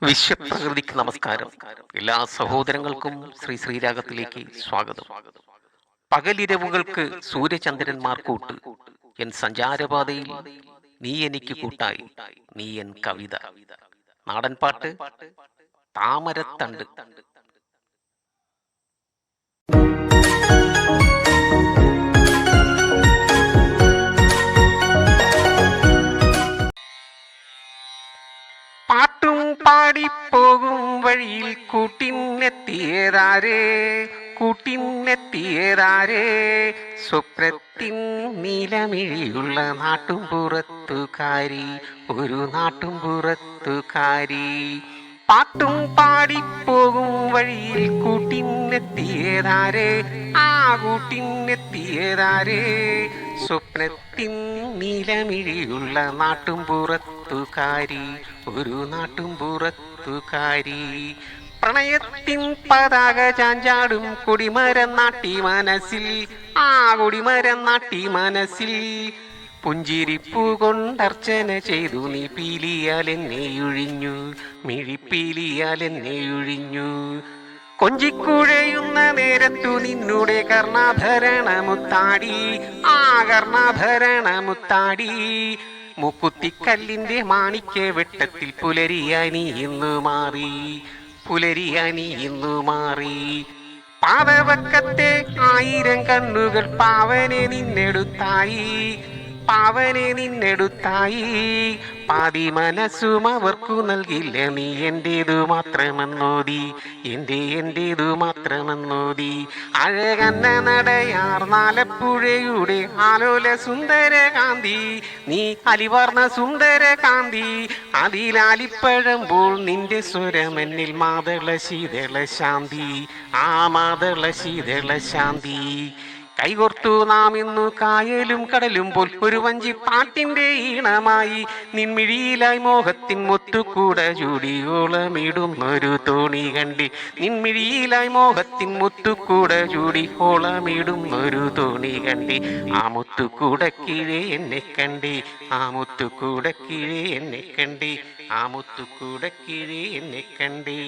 വിശ്വപ്രകൃതിക്ക് നമസ്കാരം. എല്ലാ സഹോദരങ്ങൾക്കും ശ്രീരാഗത്തിലേക്ക് സ്വാഗതം. പകലിരവുകൾക്ക് സൂര്യചന്ദ്രന്മാർ കൂട്ട്, എൻ സഞ്ചാരപാതയിൽ നീ എനിക്ക് കൂട്ടായി, നീ എൻ കവിത. നാടൻ പാട്ട് താമരത്തണ്ട്. പാട്ടും പാടിപ്പോകും വഴിയിൽ കൂട്ടിനെത്തിയതാരേ, സ്വപ്നത്തിൻ നീലമിഴിയുള്ള നാട്ടും പുറത്തുകാരി, ഒരു നാട്ടും പുറത്തുകാരി. പാട്ടും പാടിപ്പോകും വഴിയിൽ കൂട്ടിനെത്തിയതാരേ, കൂട്ടിനെത്തിയതാരേ, സ്വപ്നത്തിൻ നീലമിഴിയുള്ള നാട്ടും പുറത്തുകാരി, ഒരു നാട്ടും പുറത്തുകാരി. പ്രണയത്തിൻ പതാക ചാഞ്ചാടും കൊടിമരം നാട്ടി മനസ്സിൽ, കൊടിമരം നാട്ടി മനസ്സിൽ. പുഞ്ചിരിപ്പൂ കൊണ്ടർച്ചന ചെയ്തു നീ പീലിയാൽ എന്നെ ഒഴിഞ്ഞു, മിഴിപ്പീലിയാൽ എന്നെ ഒഴിഞ്ഞു. കൊഞ്ചിക്കുഴയുന്ന നേരത്തു നിന്നുടെ കർണാഭരണമുത്താടി, കർണാഭരണമുത്താടി. മുക്കുത്തിക്കല്ലിന്റെ മാണിക്യ വെട്ടത്തിൽ പുലരിയായി നീ ഇന്നു മാറി, പുലരിയായി നീ ഇന്നു മാറി. പാതവക്കത്തെ 1000 കണ്ണുകൾ പാവനെ നിന്നെടുത്തായി, പാവനെ നിന്നെടുത്തായി. പാതി മനസ്സും അവർക്കു നൽകില്ല നീ എന്റേതു മാത്രമെന്നോതി, എന്റേതു മാത്രമെന്നോതി. അഴകന്ന നടയാർന്നാലപ്പുഴയുടെ ആലോല സുന്ദരകാന്തി, നീ അലിവർന്ന സുന്ദരകാന്തി. അതിലാലിപ്പഴമ്പോൾ നിന്റെ സ്വരമെന്നിൽ മാതള ശീതള ശാന്തി, മാതള ശീതള ശാന്തി. കൈകോർത്തു നാം ഇന്നു കായലും കടലും പോൽ ഒരു വഞ്ചി പാട്ടിന്റെ ഈണമായി, നിൻമിഴിയിലായി മോഹത്തിൻ മുത്തുകൂട ചൂടിയോളമിടുന്നൊരു തോണി കണ്ടി, നിൻമിഴിയിലായി മോഹത്തിൻ മുത്തുകൂട ചൂടി ഓളമിടുന്നൊരു തോണി കണ്ടി. ആ മുത്തുകൂട കീഴേ എന്നെ കണ്ടി, ആ മുത്തുകൂട കീഴേ എന്നെ കണ്ടി, ആ മുത്തുകൂട കീഴേ എന്നെ കണ്ടി.